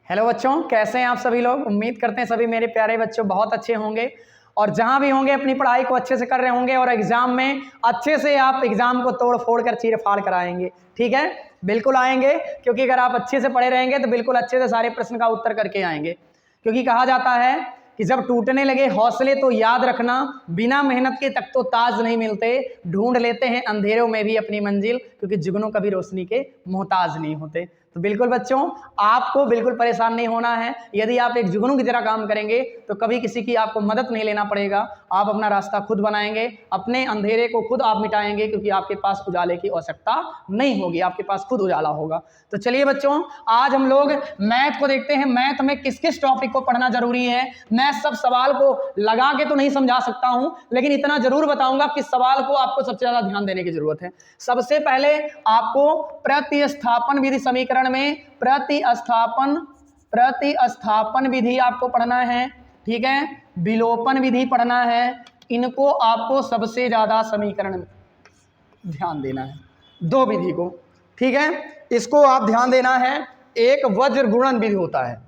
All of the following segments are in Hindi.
हेलो बच्चों, कैसे हैं आप सभी लोग। उम्मीद करते हैं सभी मेरे प्यारे बच्चों बहुत अच्छे होंगे और जहां भी होंगे अपनी पढ़ाई को अच्छे से कर रहे होंगे और एग्जाम में अच्छे से आप एग्जाम को तोड़ फोड़ कर चीर फाड़ कर आएंगे। ठीक है, बिल्कुल आएंगे, क्योंकि अगर आप अच्छे से पढ़े रहेंगे तो बिल्कुल अच्छे से सारे प्रश्न का उत्तर करके आएंगे। क्योंकि कहा जाता है कि जब टूटने लगे हौसले तो याद रखना, बिना मेहनत के तक तो ताज नहीं मिलते, ढूंढ लेते हैं अंधेरों में भी अपनी मंजिल, क्योंकि जुगनू कभी रोशनी के मोहताज नहीं होते। तो बिल्कुल बच्चों, आपको बिल्कुल परेशान नहीं होना है। यदि आप एक जुगनू की तरह काम करेंगे तो कभी किसी की आपको मदद नहीं लेना पड़ेगा। आप अपना रास्ता खुद बनाएंगे, अपने अंधेरे को खुद आप मिटाएंगे, क्योंकि आपके पास उजाले की आवश्यकता नहीं होगी, आपके पास खुद उजाला होगा। तो चलिए बच्चों, आज हम लोग मैथ को देखते हैं। मैथ में किस किस टॉपिक को पढ़ना जरूरी है। मैं सब सवाल को लगा के तो नहीं समझा सकता हूं, लेकिन इतना जरूर बताऊंगा कि सवाल को आपको सबसे ज्यादा ध्यान देने की जरूरत है। सबसे पहले आपको प्रतिस्थापन विधि समीकरण में प्रतिस्थापन विधि आपको पढ़ना है। ठीक है, विलोपन विधि पढ़ना है। इनको आपको सबसे ज्यादा समीकरण में ध्यान देना है, दो विधि को। ठीक है, इसको आप ध्यान देना है। एक वज्र गुणन विधि होता है,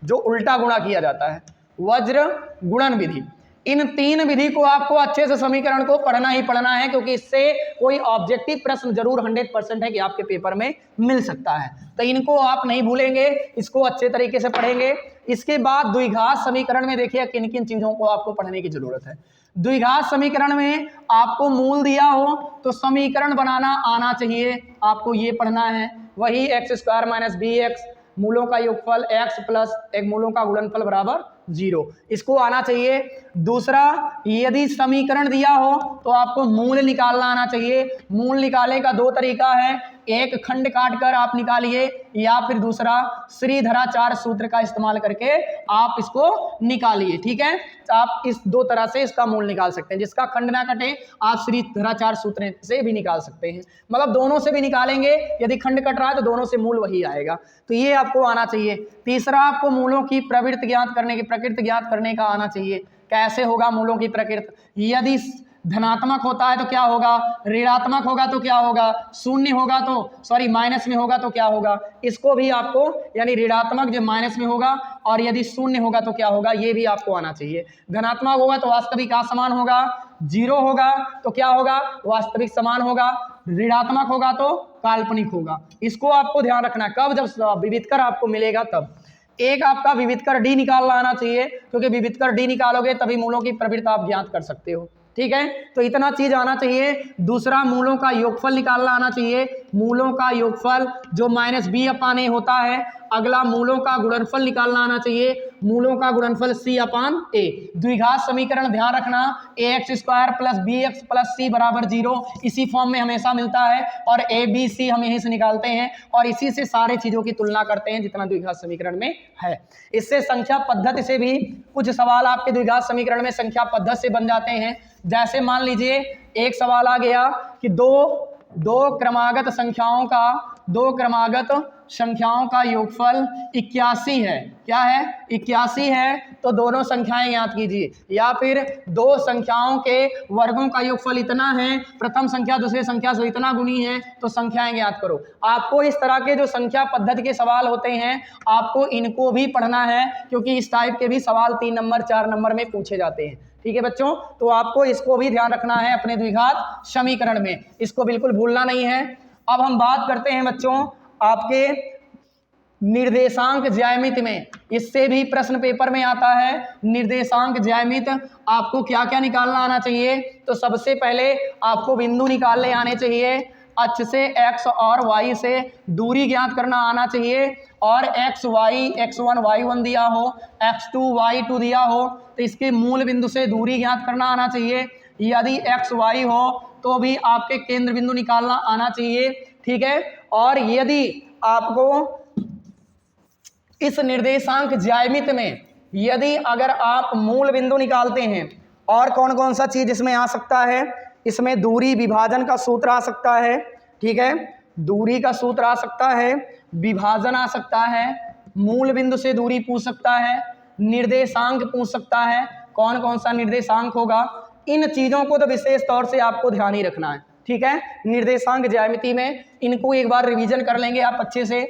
जो उल्टा गुणा किया जाता है, वज्र गुणन विधि। इन तीन विधि को आपको अच्छे से समीकरण को पढ़ना ही पढ़ना है, क्योंकि इससे कोई ऑब्जेक्टिव प्रश्न जरूर 100% है कि आपके पेपर में मिल सकता है। तो इनको आप नहीं भूलेंगे, इसको अच्छे तरीके से पढ़ेंगे। इसके बाद द्विघात समीकरण में देखिए किन किन चीजों को आपको पढ़ने की जरूरत है। द्विघात समीकरण में आपको मूल दिया हो तो समीकरण बनाना आना चाहिए, आपको ये पढ़ना है। वही x² - bx, मूलों का योगफल x प्लस एक मूलों का गुणनफल बराबर 0, इसको आना चाहिए। दूसरा, यदि समीकरण दिया हो तो आपको मूल निकालना आना चाहिए। मूल निकालने का दो तरीका है, एक खंड काट कर आप निकालिए, या फिर दूसरा श्रीधराचार्य सूत्र का इस्तेमाल करके आप इसको निकालिए। ठीक है, तो आप इस दो तरह से इसका मूल निकाल सकते हैं। जिसका खंड ना कटे आप श्रीधराचार्य सूत्र से भी निकाल सकते हैं, मतलब दोनों से भी निकालेंगे। यदि खंड कट रहा है तो दोनों से मूल वही आएगा, तो ये आपको आना चाहिए। तीसरा, आपको मूलों की प्रवृत्ति ज्ञात करने का आना चाहिए। कैसे होगा मूलों की प्रकृति? यदि धनात्मक होता है तो क्या होगा, ऋणात्मक होगा तो क्या होगा, शून्य होगा तो माइनस में होगा तो क्या होगा, इसको भी आपको, यानी ऋणात्मक जो माइनस में होगा और यदि शून्य होगा तो क्या होगा, ये भी आपको आना चाहिए। धनात्मक होगा तो वास्तविक असमान होगा, 0 होगा तो क्या होगा, वास्तविक समान होगा, ऋणात्मक होगा तो काल्पनिक होगा। इसको आपको ध्यान रखना है, कब, जब विविधकर आपको मिलेगा तब। एक आपका विविधकर डी निकालना आना चाहिए, क्योंकि विविधकर डी निकालोगे तभी मूलों की प्रवृत्ति आप ज्ञात कर सकते हो। ठीक है, तो इतना चीज आना चाहिए। दूसरा, मूलों का योगफल निकालना आना चाहिए। मूलों का योगफल जो -b/a होता है। अगला, मूलों का गुणनफल निकालना आना चाहिए। मूलों का गुणनफल c/a। द्विघात समीकरण ध्यान रखना, ax² + bx + c = 0 इसी फॉर्म में हमेशा मिलता है, और a b c हम यहीं से निकालते हैं और इसी से सारे चीजों की तुलना करते हैं जितना द्विघात समीकरण में है। इससे संख्या पद्धति से भी कुछ सवाल आपके द्विघात समीकरण में संख्या पद्धति से बन जाते हैं। जैसे मान लीजिए एक सवाल आ गया कि दो क्रमागत संख्याओं का योगफल 81 है। क्या है, 81 है, तो दोनों संख्याएं याद कीजिए। या फिर दो संख्याओं के वर्गों का योगफल इतना है, प्रथम संख्या दूसरी संख्या से इतना गुनी है, तो संख्याएं याद करो। आपको इस तरह के जो संख्या पद्धति के सवाल होते हैं, आपको इनको भी पढ़ना है, क्योंकि इस टाइप के भी सवाल 3 नंबर 4 नंबर में पूछे जाते हैं। ठीक है बच्चों, तो आपको इसको भी ध्यान रखना है अपने द्विघात समीकरण में, इसको बिल्कुल भूलना नहीं है। अब हम बात करते हैं बच्चों आपके निर्देशांक ज्यामिति में। इससे भी प्रश्न पेपर में आता है। निर्देशांक ज्यामिति आपको क्या क्या निकालना आना चाहिए? तो सबसे पहले आपको बिंदु निकालने आने चाहिए। अक्ष से x और y से दूरी ज्ञात करना आना चाहिए, और x1 y1 दिया हो, x2 y2 दिया हो तो इसके मूल बिंदु से दूरी ज्ञात करना आना चाहिए। यदि x y हो तो भी आपके केंद्र बिंदु निकालना आना चाहिए। ठीक है, और यदि आपको इस निर्देशांक ज्यामिति में यदि अगर आप मूल बिंदु निकालते हैं, और कौन कौन सा चीज इसमें आ सकता है, इसमें दूरी विभाजन का सूत्र आ सकता है। ठीक है, दूरी का सूत्र आ सकता है, विभाजन आ सकता है, मूल बिंदु से दूरी पूछ सकता है, निर्देशांक पूछ सकता है, कौन कौन सा निर्देशांक होगा। इन चीजों को तो विशेष तौर से आपको ध्यान ही रखना है। ठीक है, निर्देशांक ज्यामिति में इनको एक बार रिवीजन कर लेंगे आप अच्छे से।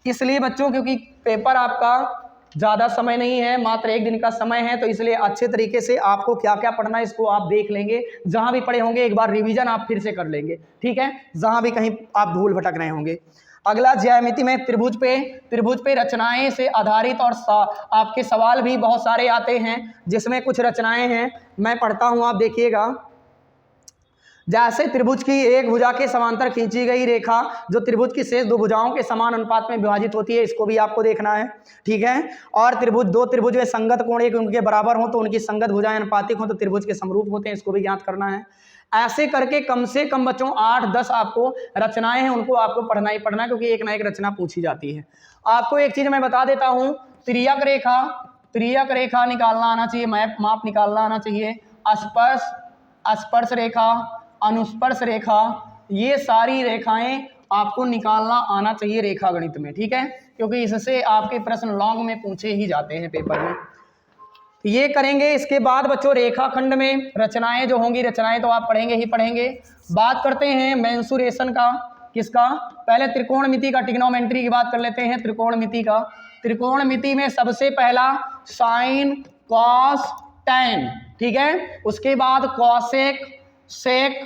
इसलिए बच्चों क्योंकि पेपर आपका ज़्यादा समय नहीं है, मात्र 1 दिन का समय है, तो इसलिए अच्छे तरीके से आपको क्या क्या पढ़ना है इसको आप देख लेंगे। जहाँ भी पढ़े होंगे एक बार रिवीजन आप फिर से कर लेंगे, ठीक है, जहाँ भी कहीं आप भूल भटक रहे होंगे। अगला ज्यामिति में त्रिभुज पे रचनाएं से आधारित और आपके सवाल भी बहुत सारे आते हैं, जिसमें कुछ रचनाएं हैं, मैं पढ़ता हूँ, आप देखिएगा। जैसे त्रिभुज की एक भुजा के समांतर खींची गई रेखा जो त्रिभुज की शेष 2 भुजाओं के समान अनुपात में विभाजित होती है, इसको भी आपको देखना है, ठीक है। और दो त्रिभुज में संगत कोण एक उनके बराबर हो तो उनकी संगत भुजाएं अनुपातिक हो तो त्रिभुज के समरूप होते हैं, इसको भी ज्ञात करना है। ऐसे करके कम से कम बच्चों 8-10 आपको रचनाएं हैं, उनको आपको पढ़ना ही पढ़ना है, क्योंकि एक ना एक रचना पूछी जाती है। आपको एक चीज मैं बता देता हूं, त्रियक रेखा निकालना आना चाहिए, माप निकालना आना चाहिए, स्पर्श रेखा, अनुस्पर्श रेखा, ये सारी रेखाएं आपको निकालना आना चाहिए रेखा गणित में, ठीक है, क्योंकि इससे आपके प्रश्न लॉन्ग में पूछे ही जाते हैं पेपर में। ये करेंगे। इसके बाद बच्चों रेखाखंड में रचनाएं जो होंगी, रचनाएं तो आप पढ़ेंगे ही पढ़ेंगे। बात करते हैं मेंसुरेशन का, किसका, पहले त्रिकोणमिति का, ट्रिग्नोमेट्री की बात कर लेते हैं। त्रिकोणमिति का, त्रिकोणमिति में सबसे पहला साइन, कॉस, टैन, ठीक है, उसके बाद कॉसेक, सेक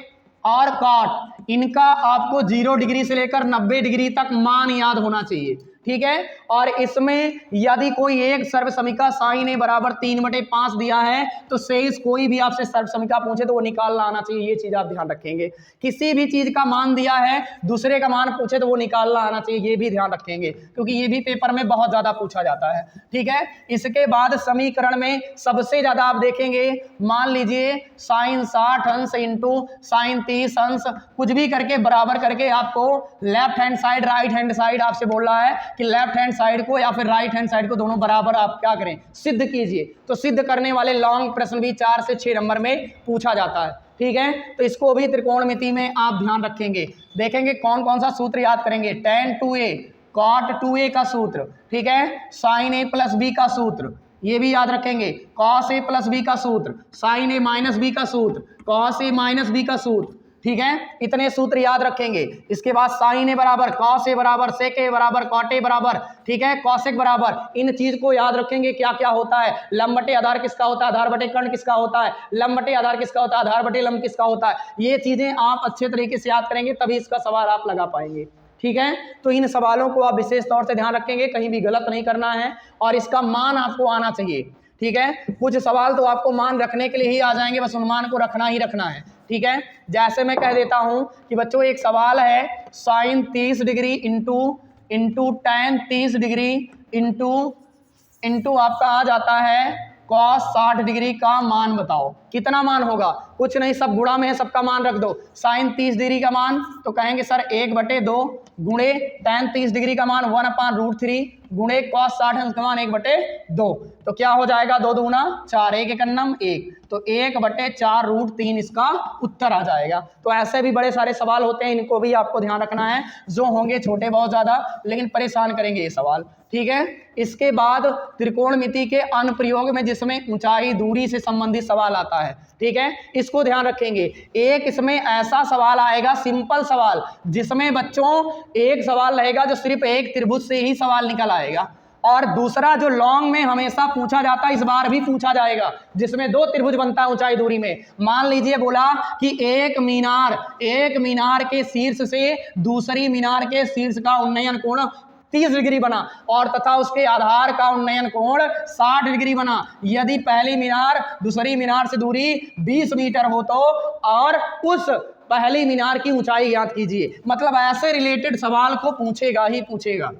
और कॉट, इनका आपको 0 डिग्री से लेकर 90 डिग्री तक मान याद होना चाहिए, ठीक है। और इसमें यदि कोई एक सर्वसमीका साइन ए बराबर 3/5 दिया है तो शेष कोई भी आपसे सर्वसमीका पूछे तो वो निकालना आना चाहिए, ये चीज आप ध्यान रखेंगे। किसी भी चीज का मान दिया है, दूसरे का मान पूछे तो वो निकालना आना चाहिए, ये भी ध्यान रखेंगे, क्योंकि ये भी पेपर में बहुत ज्यादा पूछा जाता है, ठीक है। इसके बाद समीकरण में सबसे ज्यादा आप देखेंगे, मान लीजिए साइन 60 अंश इंटू साइन 30 अंश, कुछ भी करके बराबर करके आपको left hand side right hand side आपसे बोल रहा है कि लेफ्ट हैंड साइड को या फिर राइट हैंड साइड को दोनों बराबर आप क्या करें, सिद्ध कीजिए। तो सिद्ध करने वाले लॉन्ग प्रश्न भी 4 से 6 नंबर में पूछा जाता है, ठीक है। तो इसको भी त्रिकोणमिति में आप ध्यान रखेंगे। देखेंगे कौन कौन सा सूत्र याद करेंगे, tan 2a cot 2a का सूत्र, ठीक है, sin a प्लस b का सूत्र, ये भी याद रखेंगे, cos a प्लस b का सूत्र, sin a माइनस b का सूत्र, cos a माइनस b का सूत्र, ठीक है, इतने सूत्र याद रखेंगे। इसके बाद साइन ए बराबर, कॉस ए बराबर, सेक ए बराबर, कॉट ए बराबर, ठीक है, कॉसेक बराबर, इन चीज को याद रखेंगे। क्या क्या होता है, लंब बटे आधार किसका होता है, आधार बटे कर्ण किसका होता है, लंब बटे आधार किसका होता है, आधार बटे लंब किसका होता है, ये चीजें आप अच्छे तरीके से याद करेंगे तभी इसका सवाल आप लगा पाएंगे, ठीक है। तो इन सवालों को आप विशेष तौर से ध्यान रखेंगे, कहीं भी गलत नहीं करना है और इसका मान आपको आना चाहिए, ठीक है। कुछ सवाल तो आपको मान रखने के लिए ही आ जाएंगे, बस उन मान को रखना ही रखना है, ठीक है। जैसे मैं कह देता हूं कि बच्चों एक सवाल है sine 30 degree into tan 30 degree into आपका आ जाता है कॉस 60 डिग्री का मान बताओ, कितना मान होगा, कुछ नहीं, सब गुणा में है, सबका मान रख दो। साइन 30 डिग्री का मान तो कहेंगे सर 1/2 गुणे टैन 30 डिग्री का मान 1/√3 गुणे कॉस 60 अंश का मान 1/2, तो क्या हो जाएगा, 2 दूना 4, 1 एकन्नम 1, तो 1/4√3 इसका उत्तर आ जाएगा। तो ऐसे भी बड़े सारे सवाल होते हैं, इनको भी आपको ध्यान रखना है, जो होंगे छोटे बहुत ज्यादा लेकिन परेशान करेंगे ये सवाल, ठीक है। इसके बाद त्रिकोणमिति के अनुप्रयोग में जिसमें ऊंचाई दूरी से संबंधित सवाल आता है, ठीक है, इसको ध्यान रखेंगे। एक इसमें ऐसा सवाल आएगा, सिंपल सवाल, जिसमें बच्चों एक सवाल रहेगा जो सिर्फ एक त्रिभुज से ही सवाल निकल आएगा, और दूसरा जो लॉन्ग में हमेशा पूछा जाता है, इस बार भी पूछा जाएगा, जिसमें 2 त्रिभुज बनता है ऊंचाई दूरी में। मान लीजिए बोला कि एक मीनार के शीर्ष से दूसरी मीनार के शीर्ष का उन्नयन कोण 30 डिग्री बना और तथा उसके आधार का उन्नयन कोण 60 डिग्री बना। यदि पहली मीनार दूसरी मीनार से दूरी 20 मीटर हो तो और उस पहली मीनार की ऊंचाई ज्ञात कीजिए। मतलब ऐसे रिलेटेड सवाल को पूछेगा ही पूछेगा।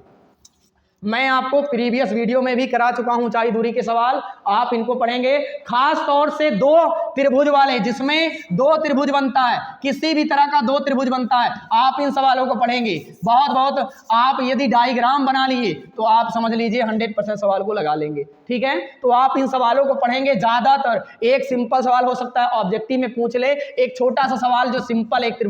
मैं आपको प्रीवियस वीडियो में भी करा चुका हूं ऊंचाई दूरी के सवाल, आप इनको पढ़ेंगे। खास तौर से 2 त्रिभुज वाले, जिसमें 2 त्रिभुज बनता है, किसी भी तरह का 2 त्रिभुज बनता है, आप इन सवालों को पढ़ेंगे। बहुत आप यदि डायग्राम बना लिए तो आप समझ लीजिए 100% सवाल को लगा लेंगे, ठीक है। तो आप इन सवालों को पढ़ेंगे। ज्यादातर एक सिंपल सवाल हो सकता है, ऑब्जेक्टिव में पूछ ले एक छोटा सा सवाल जो सिंपल एक त्रिभुज